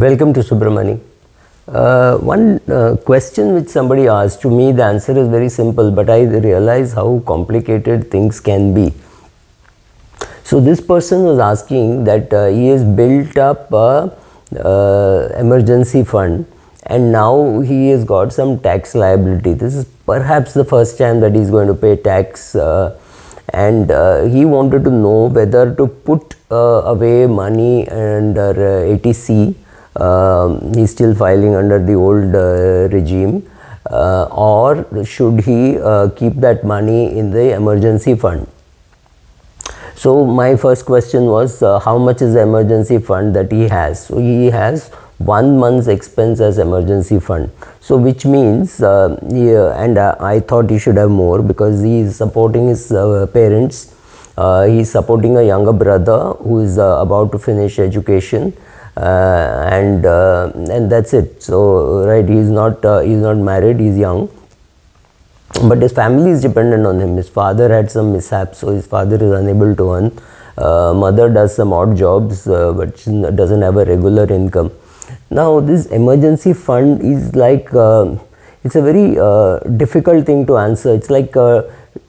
Welcome to Subramani. One question which somebody asked to me, the answer is very simple, but I realize how complicated things can be. So this person was asking that he has built up a emergency fund and now he has got some tax liability. This is perhaps the first time that he is going to pay tax, and he wanted to know whether to put away money under ATC. He's still filing under the old regime, or should he keep that money in the emergency fund? So my first question was, how much is the emergency fund that he has? So he has 1 month's expense as emergency fund. So which means, I thought he should have more because he is supporting his parents. He is supporting a younger brother who is about to finish education. And that's it. So right, he's not married, he's young, but his family is dependent on him. His father had some mishaps, so his father is unable to earn. Mother does some odd jobs, but she doesn't have a regular income. Now this emergency fund is like, it's a very difficult thing to answer. It's like,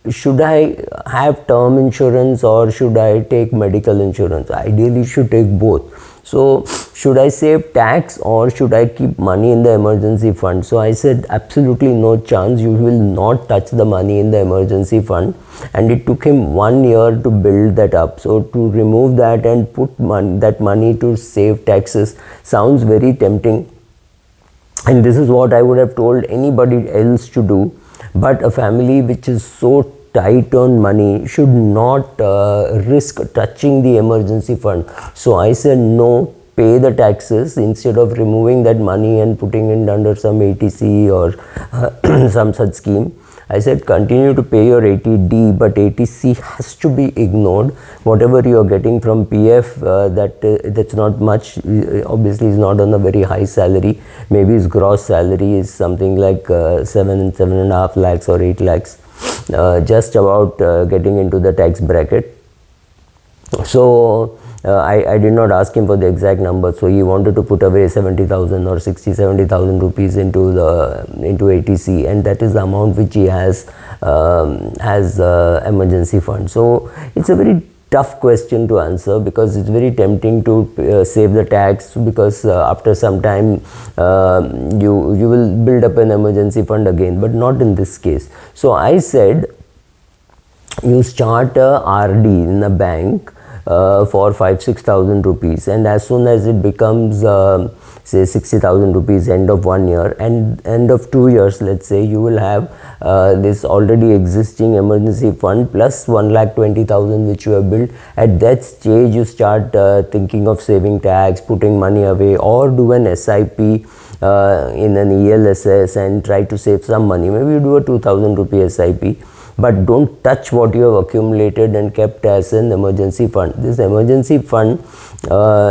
should I have term insurance or should I take medical insurance? Ideally you should take both. So should I save tax or should I keep money in the emergency fund? So I said absolutely no chance, you will not touch the money in the emergency fund. And it took him 1 year to build that up. So to remove that and put that money to save taxes sounds very tempting. And this is what I would have told anybody else to do. But a family which is so tight on money should not risk touching the emergency fund. So I said no, pay the taxes instead of removing that money and putting it under some ATC or some such scheme. I said continue to pay your ATD, but ATC has to be ignored. Whatever you are getting from PF, that's not much. Obviously he's not on a very high salary. Maybe his gross salary is something like 7.5 lakhs or 8 lakhs. Just about getting into the tax bracket. So I did not ask him for the exact number. So he wanted to put away 70,000 or 70,000 rupees into ATC, and that is the amount which he has as emergency fund. So it's a very tough question to answer because it's very tempting to save the tax, because after some time you will build up an emergency fund again, but not in this case. So I said you start a RD in a bank for 5,000-6,000 rupees, and as soon as it becomes say 60,000 rupees end of 1 year and end of 2 years, let's say, you will have this already existing emergency fund plus 1,20,000 which you have built. At that stage you start thinking of saving tax, putting money away, or do an SIP in an ELSS and try to save some money. Maybe you do a 2,000 rupee SIP, but don't touch what you have accumulated and kept as an emergency fund. This emergency fund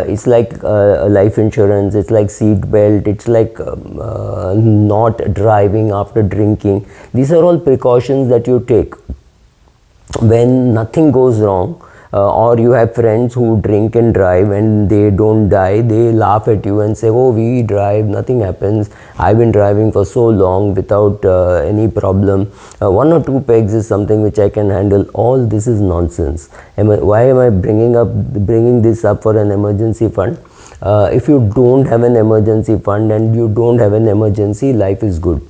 is like life insurance, it's like seat belt, it's like not driving after drinking. These are all precautions that you take when nothing goes wrong. Or you have friends who drink and drive and they don't die, they laugh at you and say, oh, we drive, nothing happens, I've been driving for so long without any problem, 1 or 2 pegs is something which I can handle. All this is nonsense. Why am I bringing this up for an emergency fund? If you don't have an emergency fund and you don't have an emergency, life is good.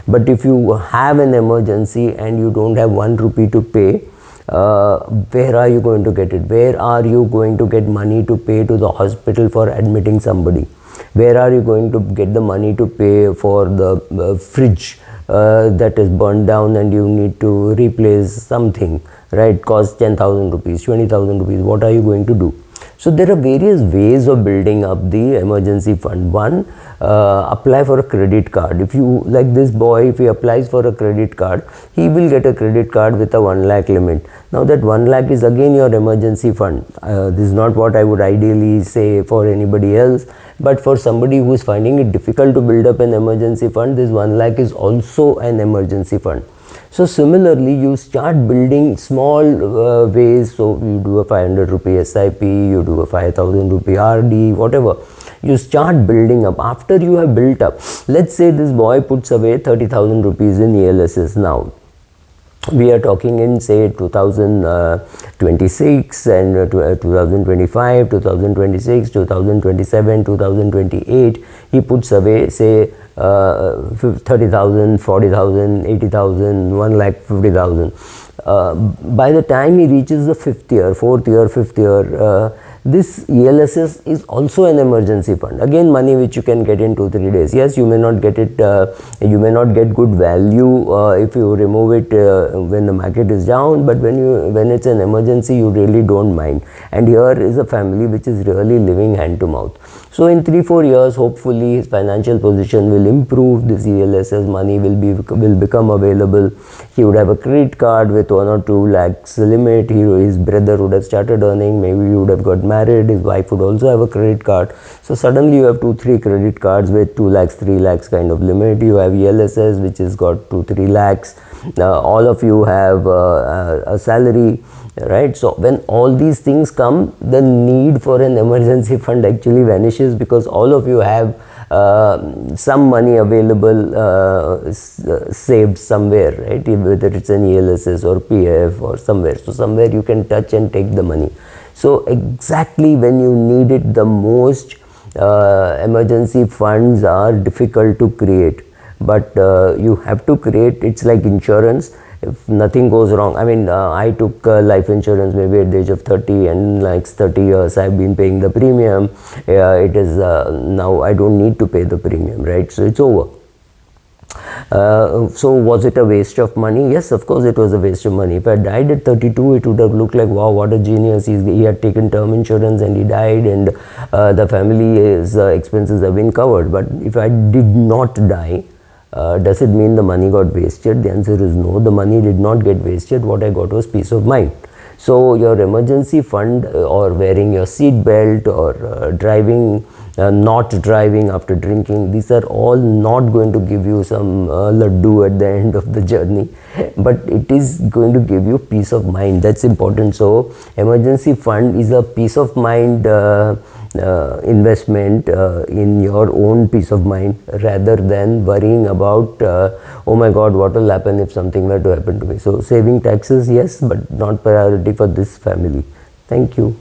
But if you have an emergency and you don't have 1 rupee to pay, where are you going to get it? Where are you going to get money to pay to the hospital for admitting somebody? Where are you going to get the money to pay for the fridge that is burned down and you need to replace something, right? Cost 10,000 rupees, 20,000 rupees. What are you going to do? So there are various ways of building up the emergency fund. One, apply for a credit card. If you, like this boy, if he applies for a credit card, he will get a credit card with a 1 lakh limit. Now that 1 lakh is again your emergency fund. This is not what I would ideally say for anybody else, but for somebody who is finding it difficult to build up an emergency fund, this 1 lakh is also an emergency fund. So similarly, you start building small ways. So you do a 500 rupee SIP, you do a 5,000 rupee RD, whatever. You start building up. After you have built up, let's say this boy puts away 30,000 rupees in ELSS now. We are talking in say 2026 and 2025, 2026, 2027, 2028. He puts away say 30,000, 40,000, 80,000, 1,50,000. By the time he reaches the fifth year, fifth year, this ELSS is also an emergency fund. Again, money which you can get in 2-3 days. Yes, you may not get it, you may not get good value if you remove it when the market is down, but when it's an emergency, you really don't mind. And here is a family which is really living hand to mouth. So in 3-4 years, hopefully his financial position will improve. This ELSS money will become available. He would have a credit card with 1 or 2 lakhs limit. His brother would have started earning. Maybe he would have got married. His wife would also have a credit card. So suddenly you have 2-3 credit cards with 2 lakhs, 3 lakhs kind of limit. You have ELSS which has got 2-3 lakhs. All of you have a salary. Right, so when all these things come, the need for an emergency fund actually vanishes, because all of you have some money available saved somewhere, right? Whether it's an ELSS or PF or somewhere. So somewhere you can touch and take the money. So exactly when you need it the most, emergency funds are difficult to create, but you have to create. It's like insurance. If nothing goes wrong, I mean, I took life insurance maybe at the age of 30, and like 30 years I've been paying the premium. It is now I don't need to pay the premium, right? So it's over. So was it a waste of money? Yes, of course it was a waste of money. If I died at 32, it would have looked like, wow, what a genius. He had taken term insurance and he died, and the family's expenses have been covered. But if I did not die, does it mean the money got wasted? The answer is no, the money did not get wasted. What I got was peace of mind. So your emergency fund, or wearing your seat belt, or driving, not driving after drinking, these are all not going to give you some laddu at the end of the journey, but it is going to give you peace of mind. That's important. So emergency fund is a peace of mind investment in your own peace of mind, rather than worrying about oh my god, what will happen if something were to happen to me. So saving taxes, yes, but not priority for this family. Thank you.